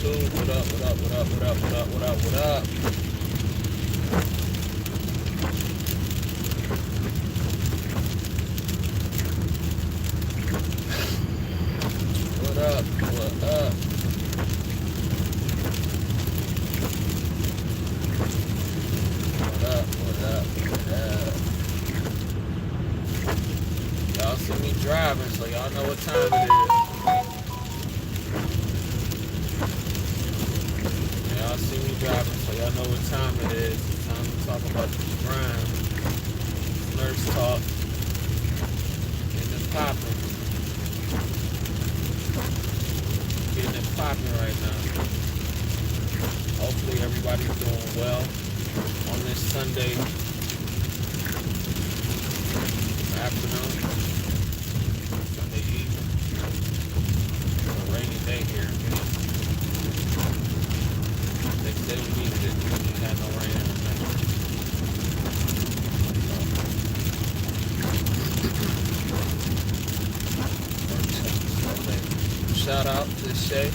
YouTube? What up, what up, what up, what up, what up, what up, what up? What up, what up? What up, what up, what up? Y'all see me driving, so y'all know what time it is. Y'all see me driving, so y'all know what time it is. It's time to talk about the grind. Nurse talk. Getting it popping. Getting it popping right now. Hopefully everybody's doing well on this Sunday afternoon. Sunday evening. It's a rainy day here. They said we needed it. We had no rain in the night. Shout out to Shay.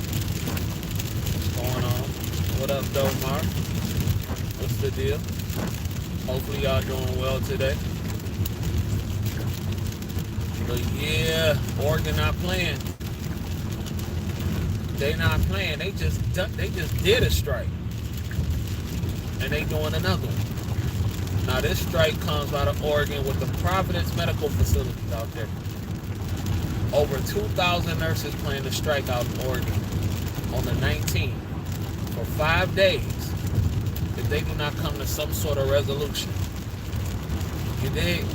What's going on? What up, Domar? What's the deal? Hopefully y'all doing well today. But yeah, Oregon not playing. They not playing. They just did a strike. And they doing another one. Now this strike comes out of Oregon with the Providence Medical Facilities out there. Over 2,000 nurses plan to strike out in Oregon on the 19th for 5 days if they do not come to some sort of resolution. You dig?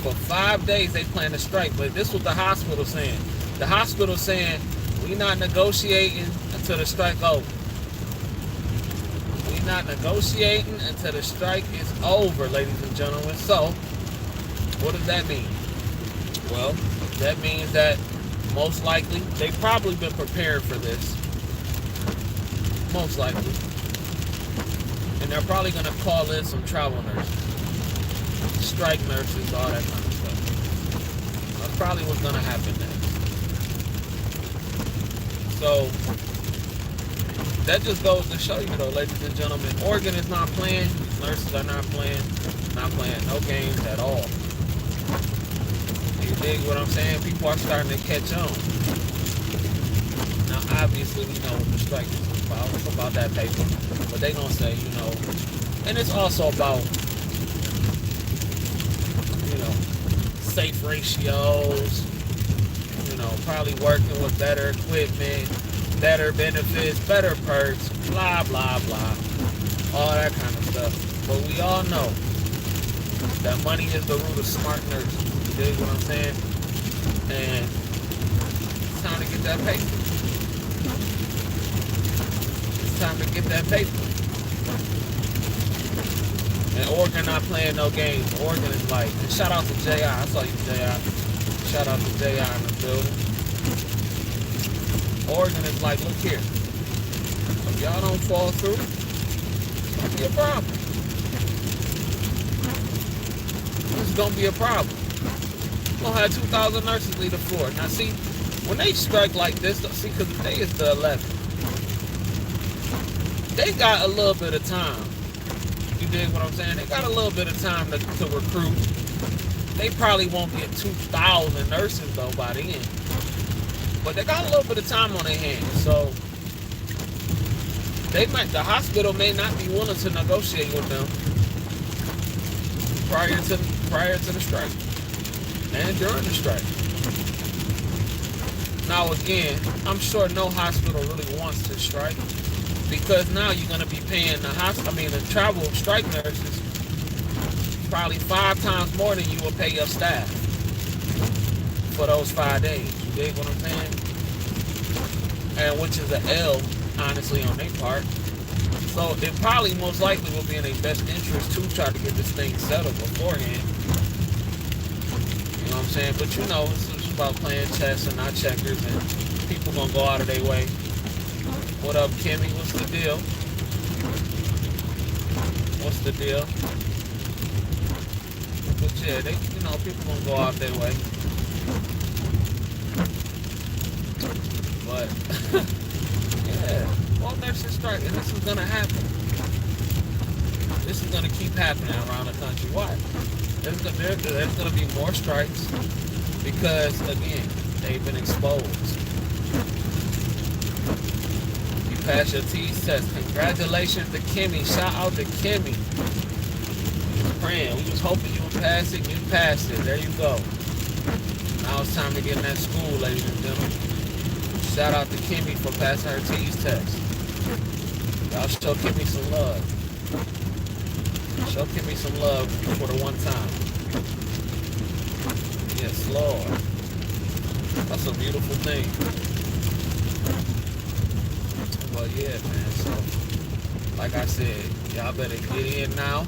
For 5 days they plan to strike, but this is what the hospital saying. The hospital saying, we not negotiating until the strike over. We not negotiating until the strike is over, ladies and gentlemen. So, what does that mean? Well, that means that most likely, they've probably been prepared for this. Most likely. And they're probably going to call in some travel nurses. Strike nurses, all that kind of stuff. That's probably what's going to happen next. So, that just goes to show you, though, ladies and gentlemen, Oregon is not playing. Nurses are not playing no games at all. You dig what I'm saying? People are starting to catch on. Now, obviously, we know what the strike is about. It's about that paper. But they gonna say, and it's also about, safe ratios, probably working with better equipment, better benefits, better perks, blah, blah, blah. All that kind of stuff. But we all know that money is the root of smart nurses. You dig what I'm saying? And it's time to get that paper. It's time to get that paper. And Oregon not playing no games. Oregon is like, and shout out to J.I. I saw you, J.I. Shout out to J.I. in the building. Oregon is like, look here. If y'all don't fall through, it's going to be a problem. This is going to be a problem. We're going to have 2,000 nurses leave the floor. Now, see, when they strike like this, see, because today is the 11th, they got a little bit of time. You dig what I'm saying? They got a little bit of time to recruit. They probably won't get 2,000 nurses, though, by the end. But they got a little bit of time on their hands. So, the hospital may not be willing to negotiate with them prior to the strike and during the strike. Now again, I'm sure no hospital really wants to strike because now you're going to be paying the travel strike nurses probably 5 times more than you will pay your staff for those 5 days. You dig what I'm saying? And which is an L, honestly, on their part. So it probably most likely will be in their best interest to try to get this thing settled beforehand. You know what I'm saying? But it's just about playing chess and not checkers, and people gonna go out of their way. What up, Kimmy? What's the deal? What's the deal? But yeah, people gonna go out their way. But yeah, strike, and this is gonna happen. This is gonna keep happening around the country. Why? There's gonna be more strikes because again, they've been exposed. You passed your T's test. Congratulations to Kimmy. Shout out to Kimmy. We was praying. We was hoping you would pass it. You passed it. There you go. Now it's time to get in that school, ladies and gentlemen. Shout out to Kimmy for passing her T's test. Y'all show Kimmy some love. Show Kimmy some love for the one time. Yes, Lord. That's a beautiful thing. Well, yeah, man. So, like I said, y'all better get in now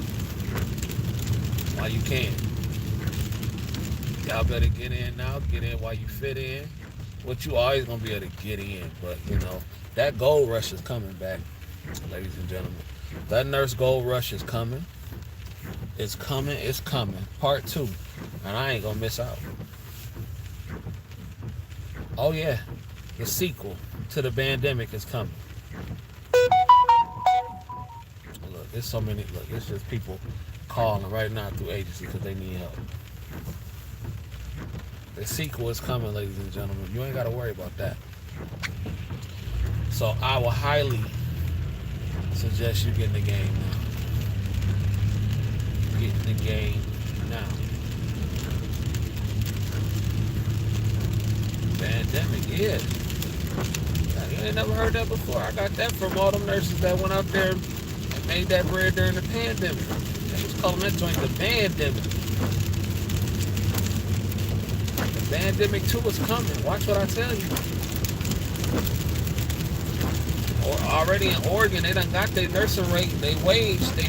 while you can. Y'all better get in now. Get in while you fit in. What you always gonna be able to get in, but you know that gold rush is coming back, ladies and gentlemen. That nurse gold rush is coming. It's coming. It's coming. Part 2, and I ain't gonna miss out. Oh yeah, the sequel to the pandemic is coming. Look, there's so many. Look, it's just people calling right now through agency because they need help. The sequel is coming, ladies and gentlemen. You ain't got to worry about that. So I will highly suggest you get in the game now. Get in the game now. Pandemic, yeah. You ain't never heard that before. I got that from all them nurses that went out there and made that bread during the pandemic. They was calling that joint the pandemic. The pandemic 2 is coming. Watch what I tell you. Or already in Oregon, they done got their nursing rate, their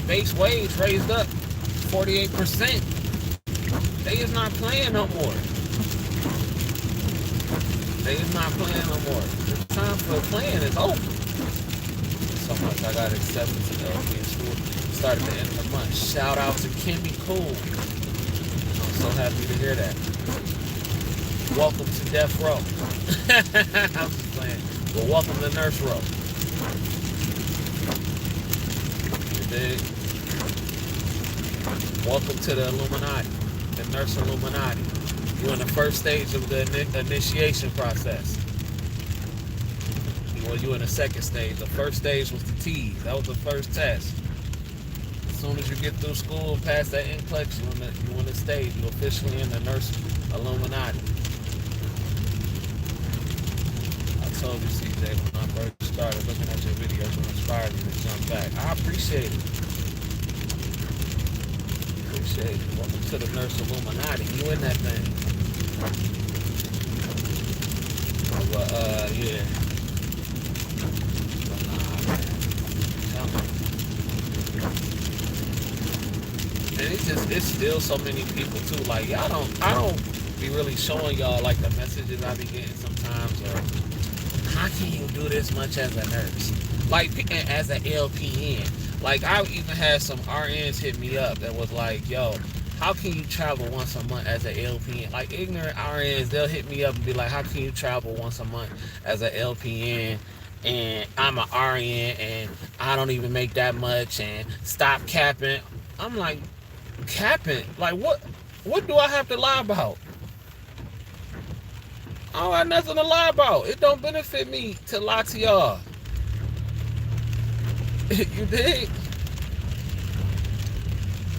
base wage raised up 48%. They is not playing no more. They is not playing no more. The time for playing is over. So much I got accepted to the LP school. Started the end of the month. Shout out to Kimmy Cool. I'm so happy to hear that. Welcome to Death Row. I'm just playing. Well, welcome to Nurse Row. You dig? Welcome to the Illuminati, the Nurse Illuminati. You're in the first stage of the initiation process. Well, you're in the second stage. The first stage was the T's. That was the first test. As soon as you get through school and pass that NCLEX, you're in the stage. You're officially in the Nurse Illuminati. I told you, CJ, when I first started looking at your videos and inspired me to jump back. I appreciate it. Appreciate it. Welcome to the Nurse Illuminati. You in that thing. But, yeah. And it's still so many people too. Like I don't be really showing y'all like the messages I be getting sometimes, or how can you do this much as a nurse? Like as an LPN. Like I even had some RNs hit me up that was like, yo, how can you travel once a month as an LPN? Like ignorant RNs, they'll hit me up and be like, how can you travel once a month as an LPN? And I'm an RN and I don't even make that much and stop capping. I'm like, capping? Like what do I have to lie about? I don't have nothing to lie about. It don't benefit me to lie to y'all. You dig?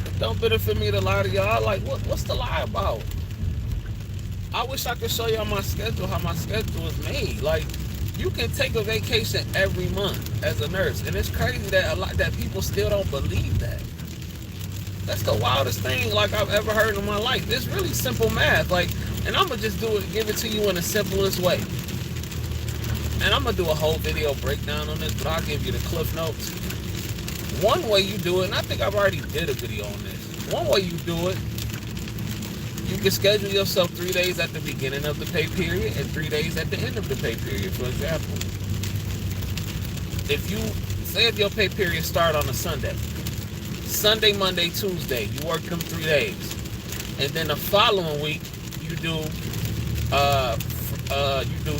It don't benefit me to lie to y'all. Like, what's the lie about? I wish I could show y'all my schedule, how my schedule is made. Like, you can take a vacation every month as a nurse. And it's crazy that people still don't believe that. That's the wildest thing like I've ever heard in my life. It's really simple math. Like, and I'm gonna just give it to you in the simplest way. And I'm gonna do a whole video breakdown on this, but I'll give you the cliff notes. One way you do it, and I think I've already did a video on this. One way you do it, you can schedule yourself 3 days at the beginning of the pay period and 3 days at the end of the pay period. For example, if your pay period start on a Sunday, Monday, Tuesday, you work them 3 days, and then the following week you do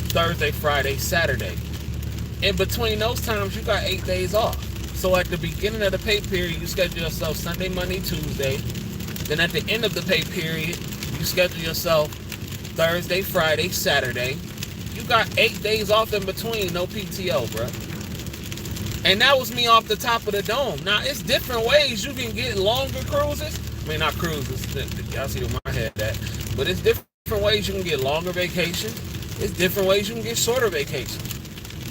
Thursday, Friday, Saturday. In between those times, you got 8 days off. So at the beginning of the pay period, you schedule yourself Sunday, Monday, Tuesday. Then at the end of the pay period, you schedule yourself Thursday, Friday, Saturday. You got 8 days off in between, no PTO, bro. And that was me off the top of the dome. Now, it's different ways you can get longer cruises. I mean, not cruises. Y'all see where my head at. But it's different ways you can get longer vacation. It's different ways you can get shorter vacation.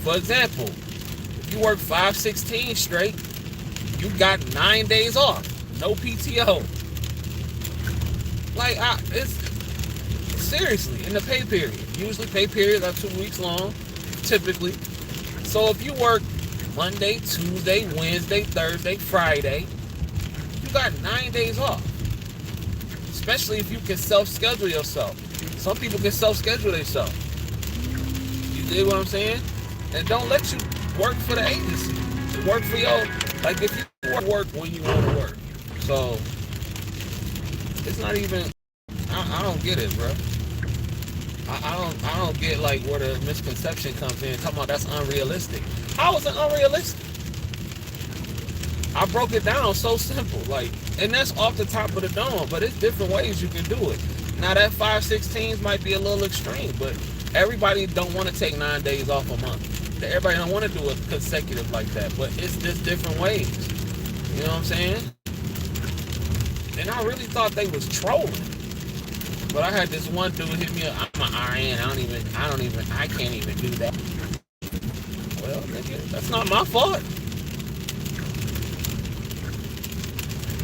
For example, if you work 5/16 straight, you got 9 days off. No PTO. Like, it's seriously, in the pay period. Usually pay periods are 2 weeks long, typically. So if you work Monday, Tuesday, Wednesday, Thursday, Friday, you got 9 days off. Especially if you can self-schedule yourself. Some people can self-schedule themselves. You dig what I'm saying? And don't let you work for the agency. Work for your, like if you work when you want to work. So, it's not even, I don't get it, bro. I don't get like where the misconception comes in. Talking about that's unrealistic. How is it unrealistic? I broke it down so simple, like, and that's off the top of the dome. But it's different ways you can do it. Now that 5/16 might be a little extreme, but everybody don't want to take 9 days off a month. Everybody don't want to do it consecutive like that. But it's just different ways. You know what I'm saying? And I really thought they was trolling. But I had this one dude hit me up. I'm an RN. I can't even do that. Well, nigga, that's not my fault.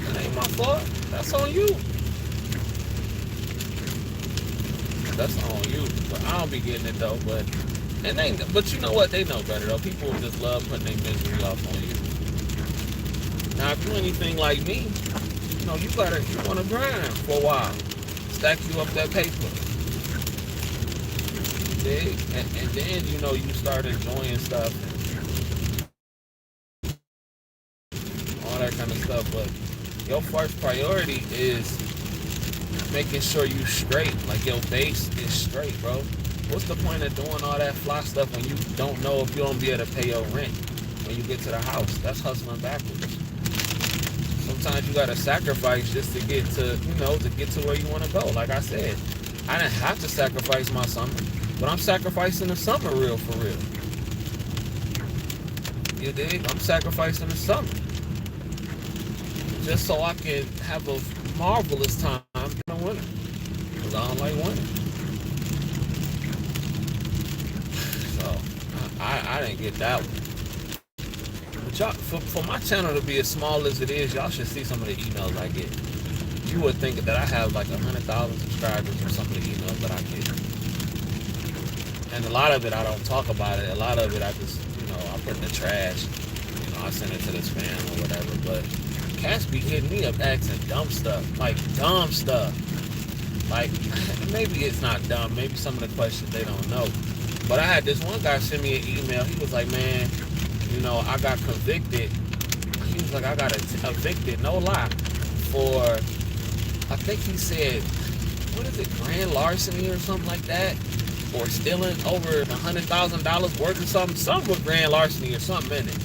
That ain't my fault. That's on you. That's on you. But I don't be getting it though. But you know what? They know better though. People just love putting their misery off on you. Now, if you're anything like me, you know, you want to grind for a while. Stack you up that paper. Dig? And then, you know, you start enjoying stuff and all that kind of stuff. But your first priority is making sure you straight. Like, your base is straight, bro. What's the point of doing all that fly stuff when you don't know if you're going to be able to pay your rent when you get to the house? That's hustling backwards. Sometimes you gotta sacrifice just to get to, where you want to go. Like I said, I didn't have to sacrifice my summer, but I'm sacrificing the summer for real. You dig? I'm sacrificing the summer just so I can have a marvelous time in the winter. Because I don't like winter. So I didn't get that one. But y'all, for my channel to be as small as it is, y'all should see some of the emails I get. You would think that I have like 100,000 subscribers from some of the emails that I get. And a lot of it, I don't talk about it. A lot of it, I just, I put in the trash. I send it to the spam or whatever. But cats be hitting me up asking dumb stuff. Like, dumb stuff. Like, maybe it's not dumb. Maybe some of the questions they don't know. But I had this one guy send me an email. He was like, man, I got convicted. He was like, I got evicted, no lie, for, I think he said, what is it, grand larceny or something like that? Or stealing over $100,000 worth of something with grand larceny or something in it.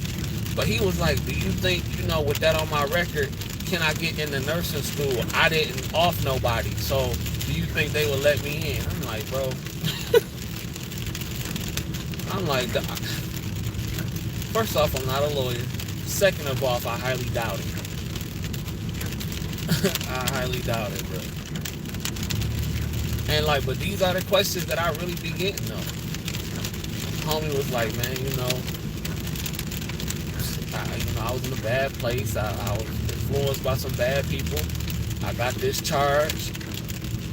But he was like, do you think, with that on my record, can I get into nursing school? I didn't off nobody, so do you think they will let me in? I'm like, bro. I'm like, first off, I'm not a lawyer. Second of all, I highly doubt it. I highly doubt it, bro. And but these are the questions that I really be getting though. Homie was like, man, I was in a bad place. I was influenced by some bad people. I got discharged.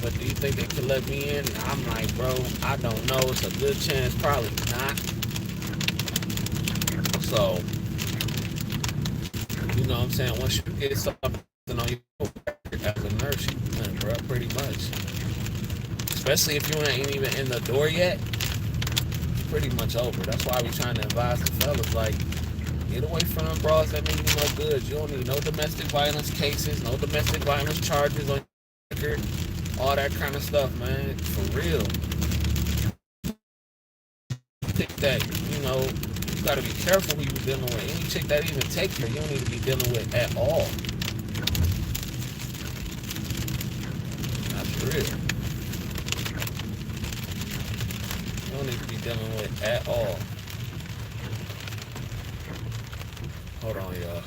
But do you think they could let me in? And I'm like, bro, I don't know. It's a good chance, probably not. So, you know what I'm saying? Once you get something on your record as a nurse, you win, bro, pretty much. Especially if you ain't even in the door yet, pretty much over. That's why we trying to advise the fellas, like, get away from them bras that mean you no good. You don't need no domestic violence cases, no domestic violence charges on your record, all that kind of stuff, man. For real. Pick that, got to be careful who you dealing with. Any chick that even take care, you don't need to be dealing with at all. That's real. You don't need to be dealing with at all. Hold on, y'all.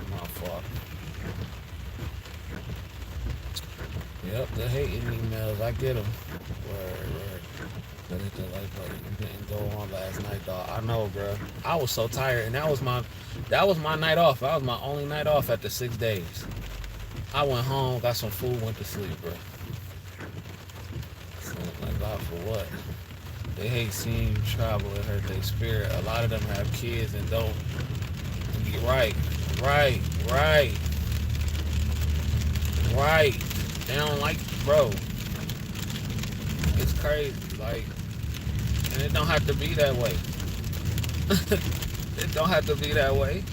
My fault. Yep, the hating emails. I get them. Word. But hit the like button. You didn't go on last night, dog. I know, bro. I was so tired, and that was my night off. That was my only night off after 6 days. I went home, got some food, went to sleep, bro. So, like, God, for what? They hate seeing you travel. It hurt their spirit. A lot of them have kids and don't. Right. They don't like, bro. It's crazy, like, and it don't have to be that way. It don't have to be that way.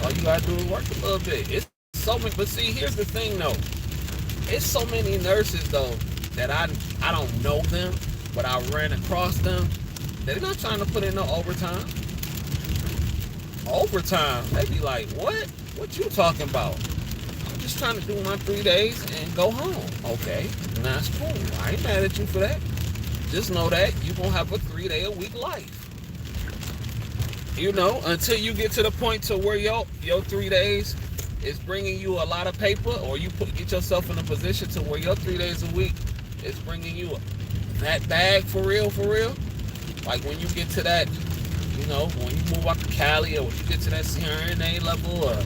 All you gotta do is work a little bit. It's so many, but see, here's the thing though. It's so many nurses though that I don't know them, but I ran across them. They're not trying to put in no overtime. Overtime? They be like, what? What you talking about? I'm just trying to do my 3 days and go home. Okay, and that's cool. I ain't mad at you for that. Just know that you're gonna have a 3-day-a-week life. You know, until you get to the point to where your 3 days is bringing you a lot of paper, or you get yourself in a position to where your 3 days a week is bringing you that bag for real. Like when you get to that, you know, when you move out to Cali, or when you get to that CRNA level, or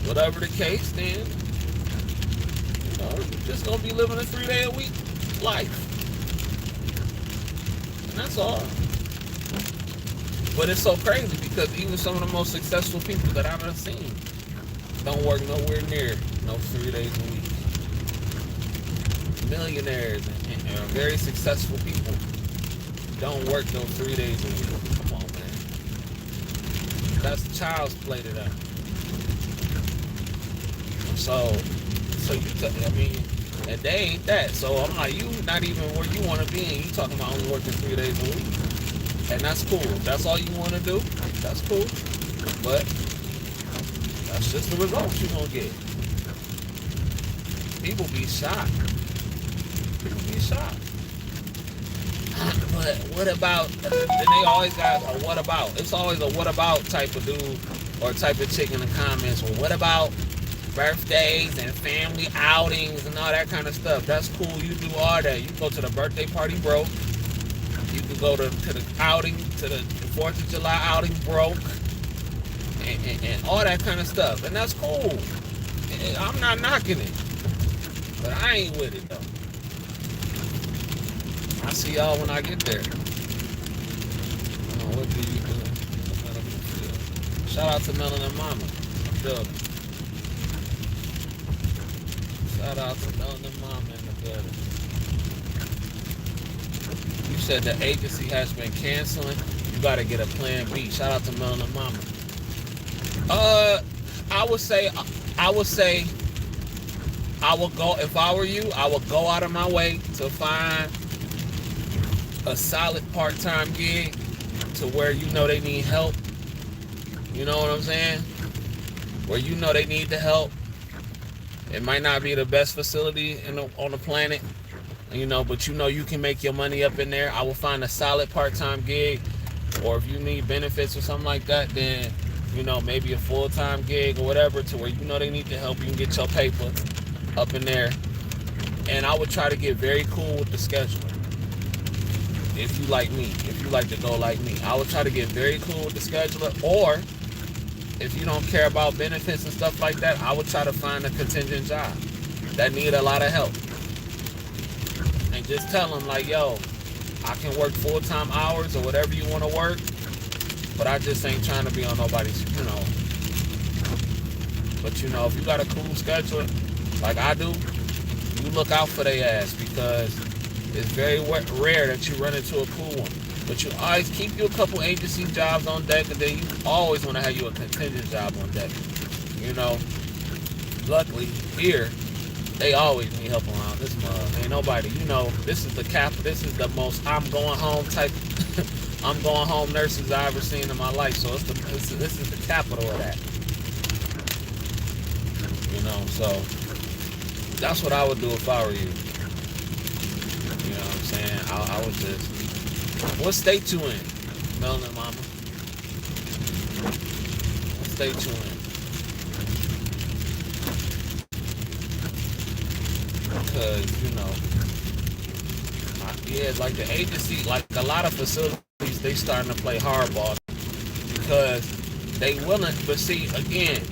whatever the case, then, you know, you're just gonna be living a 3-day-a-week life. And that's all. But it's so crazy because even some of the most successful people that I've ever seen don't work nowhere near no 3 days a week. Millionaires and very successful people don't work those 3 days a week. Come on, man. That's child's play to them. So I mean, and they ain't that. So I'm like, you not even where you want to be, and you talking about only working 3 days a week. And that's cool. If that's all you want to do, that's cool. But that's just the results you're going to get. People be shocked. But what about, and they always got a what about. It's always a what about type of dude or type of chick in the comments. Well, what about birthdays and family outings and all that kind of stuff? That's cool. You do all that. You go to the birthday party broke. You can go to the outing, to the 4th of July outing broke, and all that kind of stuff. And that's cool. And I'm not knocking it. But I ain't with it, though. I'll see y'all when I get there. What do you do? Shout out to Melanin Mama. I'm building. Shout out to Melanin Mama in the building. You said the agency has been canceling. You gotta get a plan B. Shout out to Melanin Mama. I would say I would go, if I were you, I would go out of my way to find a solid part-time gig to where you know they need help. You know what I'm saying? Where you know they need the help. It might not be the best facility on the planet, you know, but you know you can make your money up in there. I will find a solid part-time gig, or if you need benefits or something like that, then, you know, maybe a full-time gig or whatever, to where you know they need the help. You can get your paper up in there. And I would try to get very cool with the scheduler. If you like me, if you like to go like me, I would try to get very cool with the scheduler. Or if you don't care about benefits and stuff like that, I would try to find a contingent job that need a lot of help. And just tell them like, yo, I can work full-time hours or whatever you want to work, but I just ain't trying to be on nobody's, you know. But, you know, if you got a cool schedule like I do, you look out for their ass, because it's very rare that you run into a cool one. But you always keep you a couple agency jobs on deck, and then you always want to have you a contingent job on deck. You know, luckily here, they always need help around this mug. Ain't nobody, you know, this is the most I'm going home type I'm going home nurses I ever seen in my life. So this is the capital of that. You know, so that's what I would do if I were you. You know what I'm saying? I would just. What state you in, Melanin Mama? What state you in? Because yeah, like the agency, like a lot of facilities, they starting to play hardball because they willing. But see, again,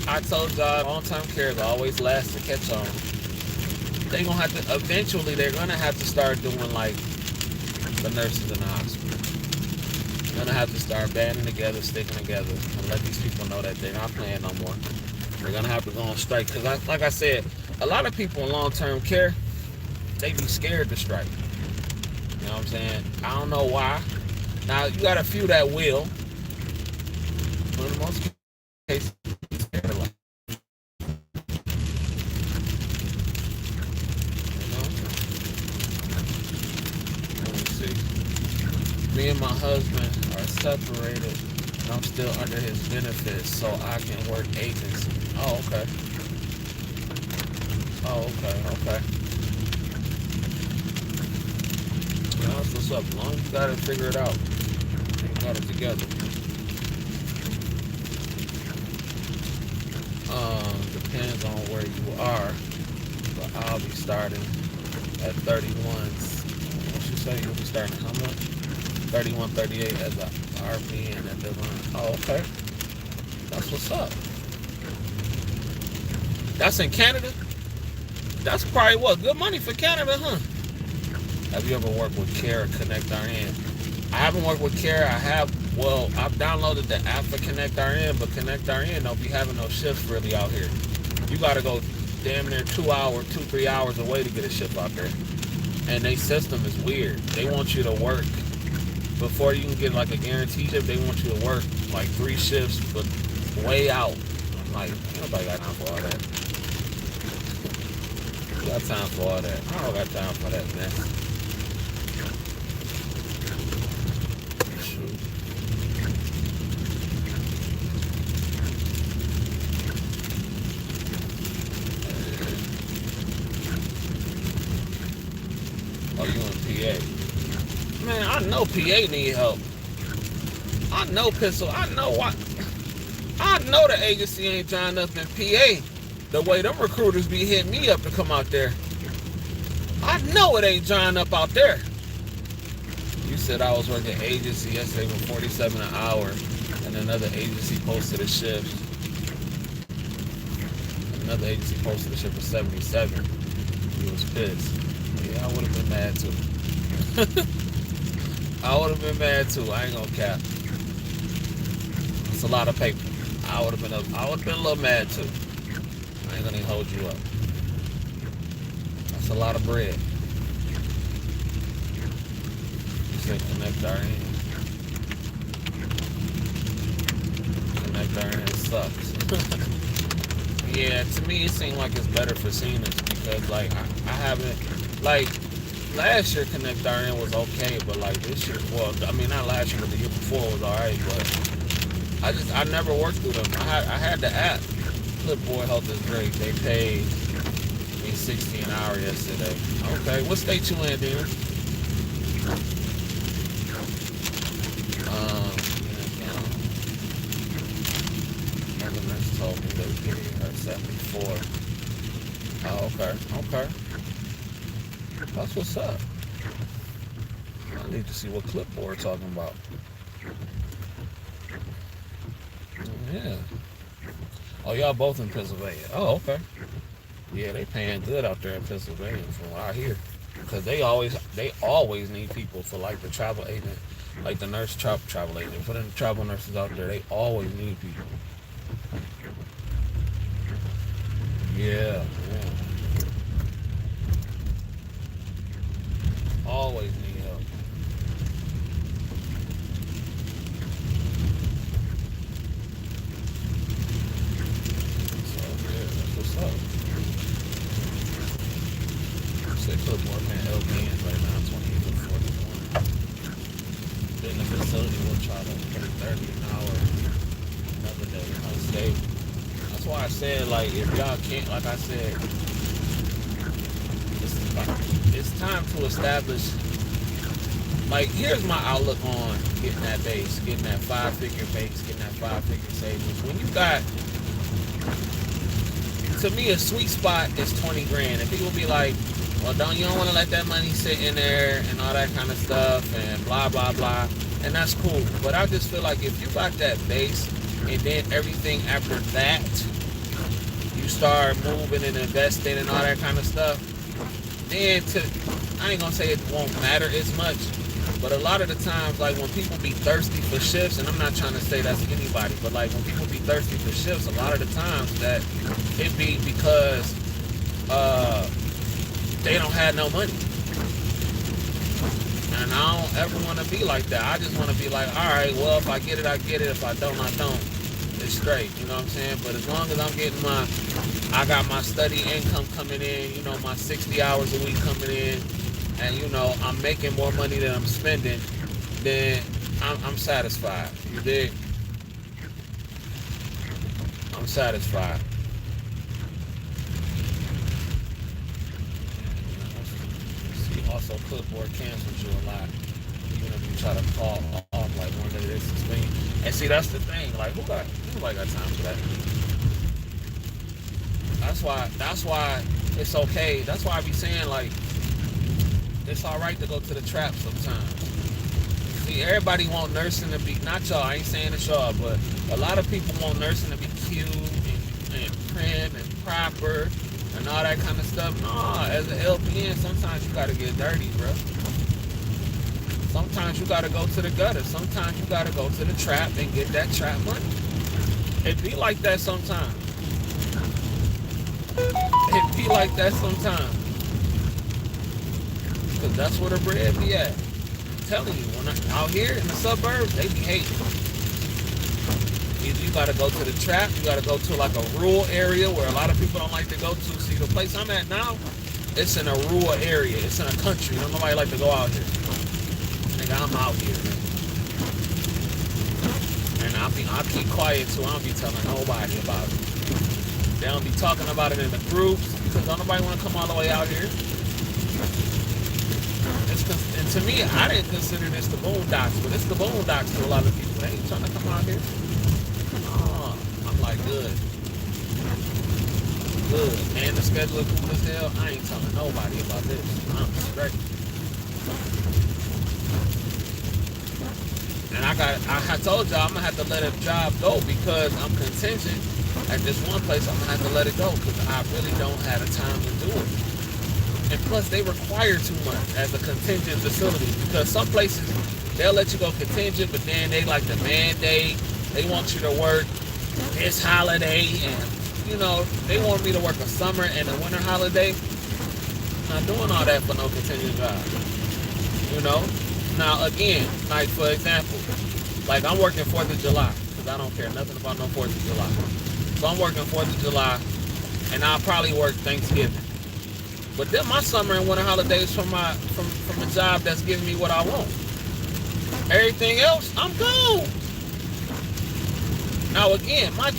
I told y'all, long-term care is always last to catch on. They gonna have to eventually. They're gonna have to start doing like the nurses in the hospital. They're gonna have to start banding together, sticking together, and let these people know that they're not playing no more. They're gonna have to go on strike because, like I said, a lot of people in long-term care, they be scared to strike. You know what I'm saying? I don't know why. Now you got a few that will, but in most cases, they're scared of life. You know? Let me see. Me and my husband are separated, and I'm still under his benefits, so I can work agency. Oh, okay. Oh, okay. You know, that's what's up. As long as you got it figured out, you got it together. Depends on where you are, but I'll be starting at 31. What you say? You'll be starting how much? 31, 38 as a RPN at Divine. Oh, okay. That's what's up. That's in Canada? That's probably what? Good money for Canada, huh? Have you ever worked with Care or Connect RN? I haven't worked with Care. I've downloaded the app for Connect RN, but Connect RN don't be having no shifts really out here. You gotta go damn near 3 hours away to get a shift out there. And their system is weird. They want you to work, before you can get like a guaranteed shift, they want you to work like 3 shifts, but way out. I'm like, nobody got time for all that. You got time for all that. I don't got time for that, man. Shoot. Oh, you in PA? Man, I know PA need help. I know Pistol. I know what. I know the agency ain't trying up in PA the way them recruiters be hitting me up to come out there. I know it ain't drying up out there. You said I was working agency yesterday for $47 an hour, and another agency posted a shift. Another agency posted a shift for $77. He was pissed. Yeah, I would have been mad too. I would have been mad too. I ain't gonna cap. It's a lot of paper. I would have been a little mad too. I ain't gonna even hold you up. That's a lot of bread. You said Connect RN. Connect RN sucks. Yeah, to me it seemed like it's better for seniors because like I haven't, like, last year Connect RN was okay, but like this year, well, I mean not last year, but the year before was alright, but I never worked through them. I had the app. Clipboard Health is great. They paid me $60 an hour yesterday. Okay, what state you in, Dina? Another nurse told me they were giving her 74. Oh, okay. That's what's up. I need to see what Clipboard talking about. Yeah. Oh, y'all both in Pennsylvania. Oh, okay. Yeah, they paying good out there in Pennsylvania from what I hear. Because they always need people for like the travel agent, like the nurse travel agent. For the travel nurses out there, they always need people. Yeah. Always need help. So yeah, that's what's up. Say Clipboard paying LPNs right now, 28 to 41. gotta pay 30 an hour another day, unstable. That's why I said, like, if y'all can't, like I said, it's time to establish. Like, here's my outlook on getting that base, getting that 5-figure base, getting that 5-figure savings. When you got, to me, a sweet spot is 20 grand. And people be like, well, you don't want to let that money sit in there and all that kind of stuff and blah, blah, blah. And that's cool. But I just feel like if you got that base and then everything after that, you start moving and investing and all that kind of stuff, then I ain't going to say it won't matter as much. But a lot of the times, like when people be thirsty for shifts, and I'm not trying to say that's anybody, but like when people be thirsty for shifts, a lot of the times that it be because they don't have no money. And I don't ever want to be like that. I just want to be like, all right, well, if I get it, I get it. If I don't, I don't. It's straight, you know what I'm saying? But as long as I'm getting I got my study income coming in, you know, my 60 hours a week coming in, and you know I'm making more money than I'm spending, then I'm satisfied. You dig? I'm satisfied. See, also clipboard cancels you a lot, even if you try to call off like one day they suspend you. And see, that's the thing. Like who got time for that? That's why it's okay. That's why I be saying like, it's all right to go to the trap sometimes. See, everybody want nursing to be, not y'all, I ain't saying it's y'all, but a lot of people want nursing to be cute and prim and proper and all that kind of stuff. Nah, as an LPN, sometimes you gotta get dirty, bro. Sometimes you gotta go to the gutter. Sometimes you gotta go to the trap and get that trap money. It be like that sometimes. It be like that sometimes. Because that's where the bread be at. I'm telling you, when out here in the suburbs, they be hating. Either you gotta go to the trap, you gotta go to like a rural area where a lot of people don't like to go to. See, the place I'm at now, it's in a rural area. It's in a country. Don't nobody like to go out here. Nigga, I'm out here, man. And I'll keep quiet too. I don't be telling nobody about it. They don't be talking about it in the groups because don't nobody want to come all the way out here. And to me, I didn't consider this the boondocks, but it's the boondocks to a lot of people. They ain't trying to come out here. Oh, I'm like, good. And the schedule is cool as hell. I ain't telling nobody about this. I'm straight. And I told y'all I'm gonna have to let a job go because I'm contingent at this one place. I'm gonna have to let it go because I really don't have the time to do it. And plus, they require too much as a contingent facility because some places, they'll let you go contingent, but then they like the mandate. They want you to work this holiday and, you know, they want me to work a summer and a winter holiday. I'm not doing all that for no contingent job, you know? Now, again, like, for example, like I'm working 4th of July because I don't care nothing about no 4th of July. So I'm working 4th of July and I'll probably work Thanksgiving. But then my summer and winter holidays from a job that's giving me what I want. Everything else, I'm gone. Now again, my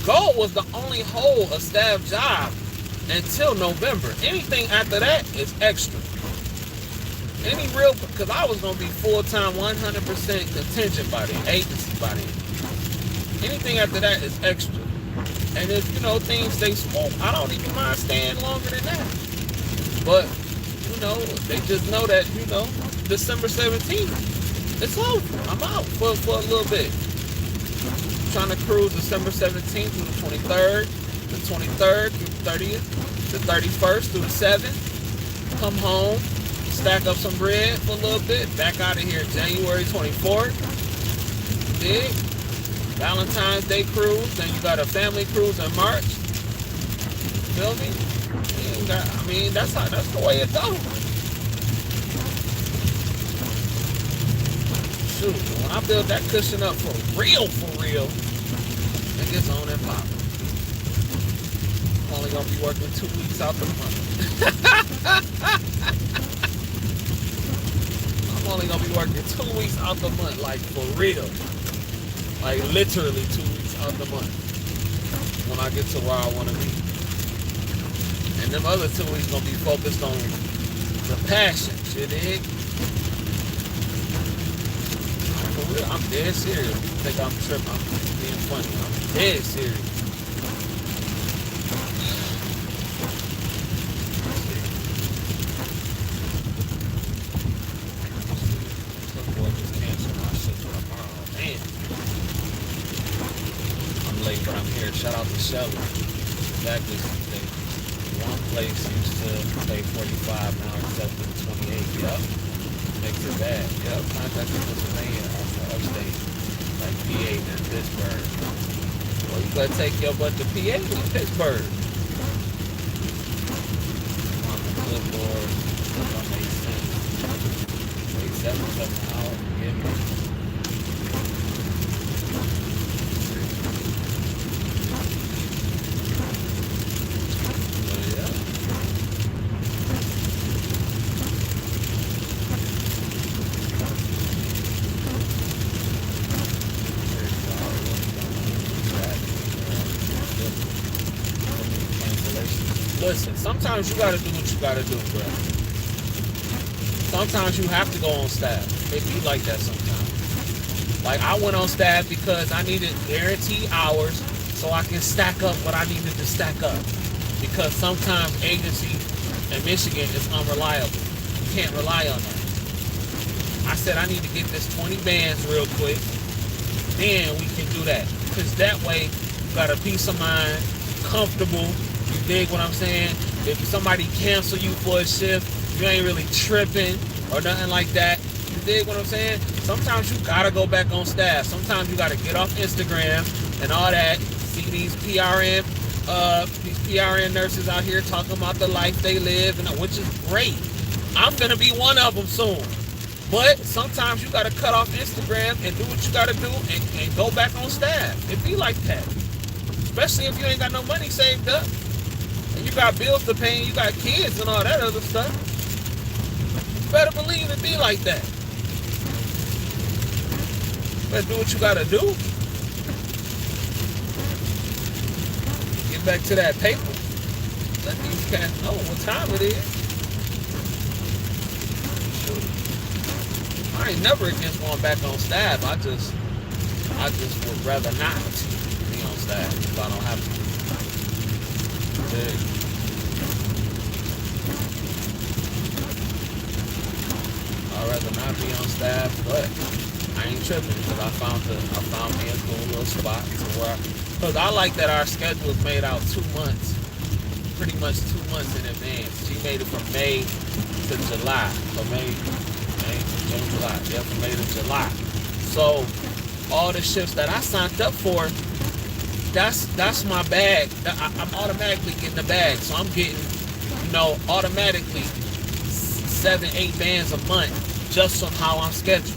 goal was to only hold a staff job until November. Anything after that is extra. Because I was going to be full-time, 100% contingent by then, agency by then. Anything after that is extra. And if, you know, things stay smooth, I don't even mind staying longer than that. But, you know, they just know that, you know, December 17th, it's over. I'm out for a little bit. I'm trying to cruise December 17th through the 23rd, the 23rd through the 30th, the 31st through the 7th. Come home, stack up some bread for a little bit, back out of here January 24th. Dig? Valentine's Day cruise, then you got a family cruise in March. Feel me? I mean, that's the way it goes. Shoot, when I build that cushion up for real, it gets on and popping. I'm only gonna be working 2 weeks out the month. I'm only gonna be working 2 weeks out the month, like for real. Like literally 2 weeks out the month when I get to where I wanna be. And them other 2 weeks gonna be focused on the passion, you dig? For real, I'm dead serious. You think I'm tripping? I'm being funny. I'm dead serious. But I'm here. Shout out to Shelly. Exactly. One place used to pay 45, now it's up to 28. Yep. Makes it bad. Yep. Contact in Pennsylvania, also upstate, like PA and Pittsburgh. Well, you gotta take your butt to PA to Pittsburgh. On the clipboard, that makes sense. Wait, 7 hours, forgive me. Listen, sometimes you gotta do what you gotta do, bro. Sometimes you have to go on staff. It be like that sometimes. Like I went on staff because I needed guaranteed hours so I can stack up what I needed to stack up. Because sometimes agency in Michigan is unreliable. You can't rely on that. I said I need to get this 20 bands real quick. Then we can do that. Because that way you got a peace of mind, comfortable. You dig what I'm saying? If somebody cancel you for a shift, you ain't really tripping or nothing like that. You dig what I'm saying? Sometimes you gotta go back on staff. Sometimes you gotta get off Instagram and all that. See these PRN nurses out here talking about the life they live, and which is great. I'm gonna be one of them soon. But sometimes you gotta cut off Instagram and do what you gotta do and go back on staff. It be like that. Especially if you ain't got no money saved up. And you got bills to pay, and you got kids and all that other stuff. You better believe it be like that. You better do what you gotta do. Get back to that paper. Let these cats know what time it is. I ain't never against going back on staff. I just would rather not be on staff if I don't have to. I'd rather not be on staff, but I ain't tripping because I found me a cool little spot to where, because I like that our schedule is made out 2 months, pretty much 2 months in advance. She made it from May to July, so May, June, July, yeah, from May to July. So all the shifts that I signed up for, that's my bag. I'm automatically getting the bag, so I'm getting, automatically 7-8 bands a month just on how I'm scheduled.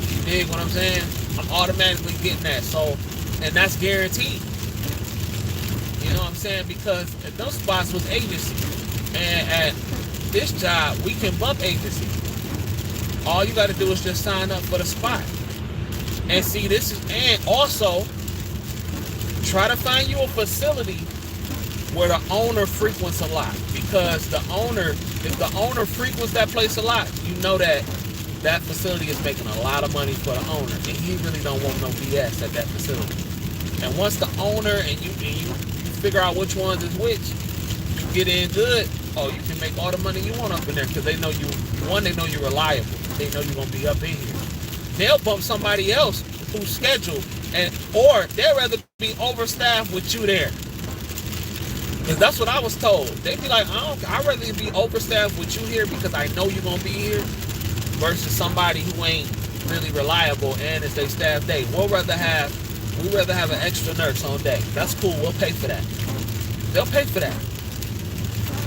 You dig what I'm saying? I'm automatically getting that. So, and that's guaranteed. You know what I'm saying? Because at those spots was agency, and at this job we can bump agency. All you got to do is just sign up for the spot. And see, and also try to find you a facility where the owner frequents a lot. Because if the owner frequents that place a lot, you know that facility is making a lot of money for the owner, and he really don't want no BS at that facility. And once the owner and you figure out which ones is which, you get in good. Oh, you can make all the money you want up in there because they know you're reliable. They know you're gonna be up in here. They'll bump somebody else who's scheduled, or they'd rather be overstaffed with you there. Because that's what I was told. They'd be like, I'd rather be overstaffed with you here because I know you're gonna be here, versus somebody who ain't really reliable and it's their staff day. We'd rather have an extra nurse on day. That's cool. We'll pay for that. They'll pay for that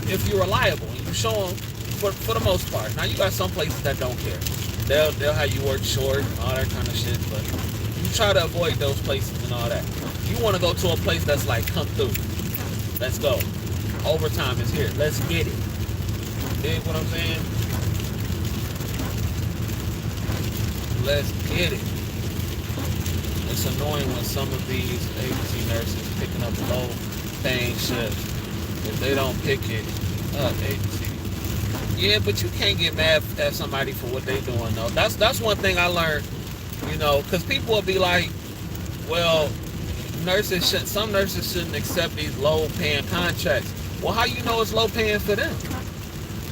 if you're reliable and you show them for the most part. Now you got some places that don't care. They'll have you work short and all that kind of shit, but you try to avoid those places and all that. You want to go to a place that's like, come through. Let's go. Overtime is here. Let's get it. Dig what I'm saying? Let's get it. It's annoying when some of these agency nurses picking up low paying shifts. If they don't pick it up, agency. Yeah, but you can't get mad at somebody for what they doing though. That's one thing I learned, because people will be like, well, some nurses shouldn't accept these low paying contracts. Well, how you know it's low paying for them?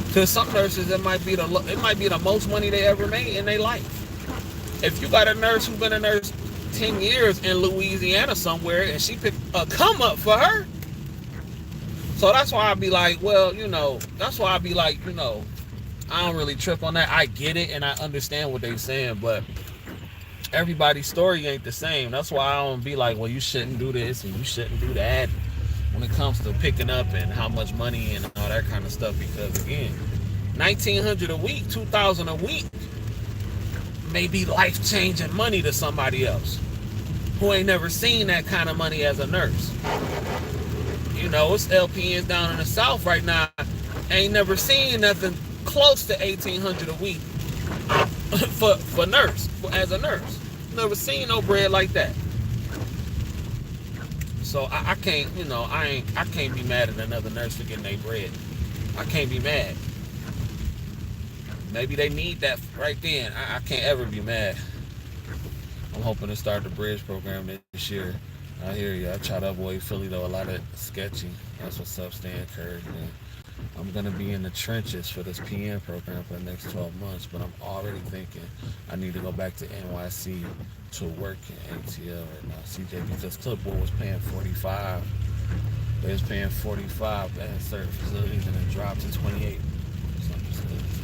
Because some nurses, it might be the most money they ever made in their life. If you got a nurse who's been a nurse 10 years in Louisiana somewhere and she picked a come up for her. So that's why I be like, well, I don't really trip on that. I get it and I understand what they're saying, but everybody's story ain't the same. That's why I don't be like, well, you shouldn't do this and you shouldn't do that when it comes to picking up and how much money and all that kind of stuff. Because again, $1,900 a week, $2,000 a week may be life-changing money to somebody else who ain't never seen that kind of money as a nurse. It's LPNs down in the South right now ain't never seen nothing close to $1,800 a week as a nurse. Never seen no bread like that. So I can't, I can't be mad at another nurse for getting their bread. I can't be mad. Maybe they need that right then. I can't ever be mad. I'm hoping to start the bridge program this year. I hear you. I try to avoid Philly though. A lot of sketchy. That's what's up, Stan Curry, man. I'm going to be in the trenches for this PM program for the next 12 months, but I'm already thinking I need to go back to NYC to work in ATL right now, CJ, because Clipboard was paying 45. They was paying 45 at certain facilities, and it dropped to 28. Some facilities.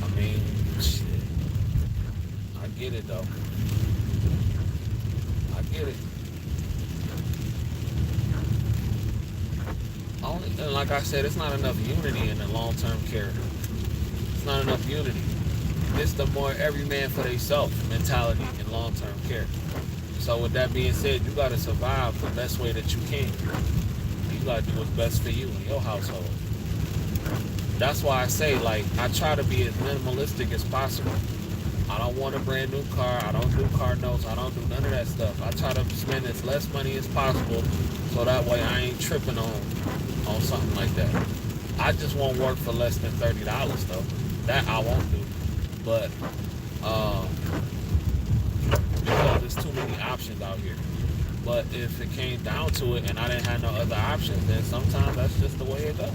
I mean, shit. I get it, though. I get it. And like I said, it's not enough unity in the long-term care. It's not enough unity. It's the more every man for themselves mentality in long-term care. So with that being said, you got to survive the best way that you can. You got to do what's best for you and your household. That's why I say, I try to be as minimalistic as possible. I don't want a brand new car. I don't do car notes. I don't do none of that stuff. I try to spend as less money as possible so that way I ain't tripping on something like that. I just won't work for less than $30 though. That I won't do. But because there's too many options out here. But if it came down to it and I didn't have no other options, then sometimes that's just the way it goes.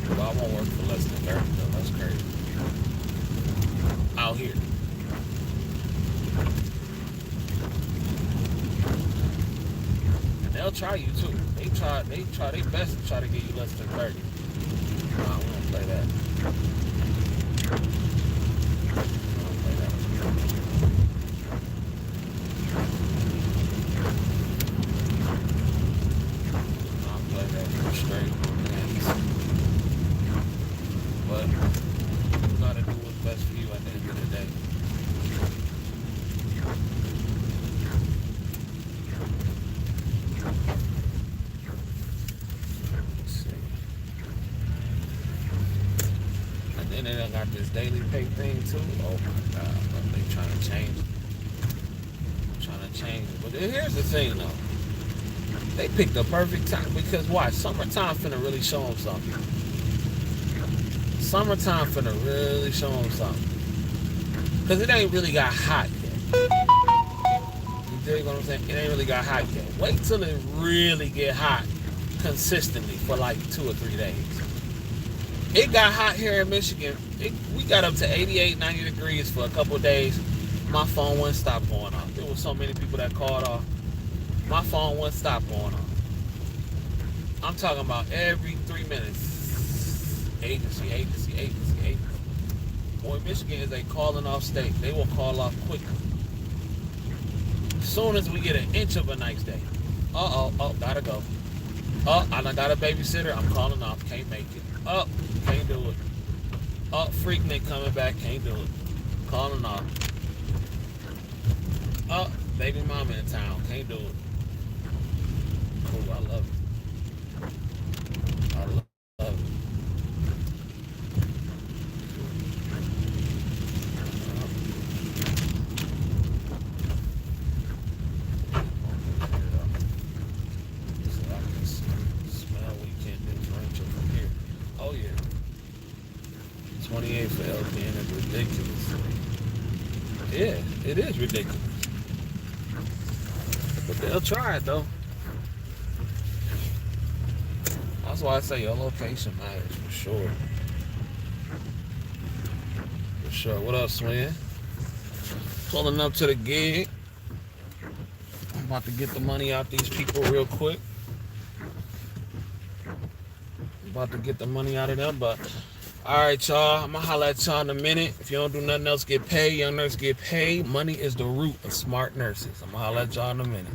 Well, I won't work for less than 30 though. That's crazy. Out here. And they'll try you too. They try their best to try to get you less than 30. Nah, we don't play that. Straight. But you gotta do what's best for you at the end of the day. Let's see. And then they done got this daily pay thing too. Oh my God, but they trying to change it. But here's the thing though. They picked the perfect time because why? Summertime finna really show them something. Summertime finna really show them something. Because it ain't really got hot yet. You dig what I'm saying? It ain't really got hot yet. Wait till it really get hot consistently for like 2 or 3 days. It got hot here in Michigan. We got up to 88, 90 degrees for a couple of days. My phone wouldn't stop going off. There was so many people that called off. My phone wouldn't stop going on. I'm talking about every 3 minutes. Agency. Boy, Michigan is a calling off state. They will call off quickly. As soon as we get an inch of a nice day. Gotta go. I done got a babysitter. I'm calling off. Can't make it. Can't do it. Freaknik coming back. Can't do it. Calling off. Baby mama in town. Can't do it. Cool, I love it. $28 for LPN is ridiculous. Yeah, it is ridiculous. But they'll try it though. That's why I say your location matters for sure. For sure. What up, Swin? Pulling up to the gig. I'm about to get the money out these people real quick. I'm about to get the money out of them, but alright, y'all. I'm gonna holler at y'all in a minute. If you don't do nothing else, get paid. Young nurse get paid. Money is the root of smart nurses. I'm gonna holler at y'all in a minute.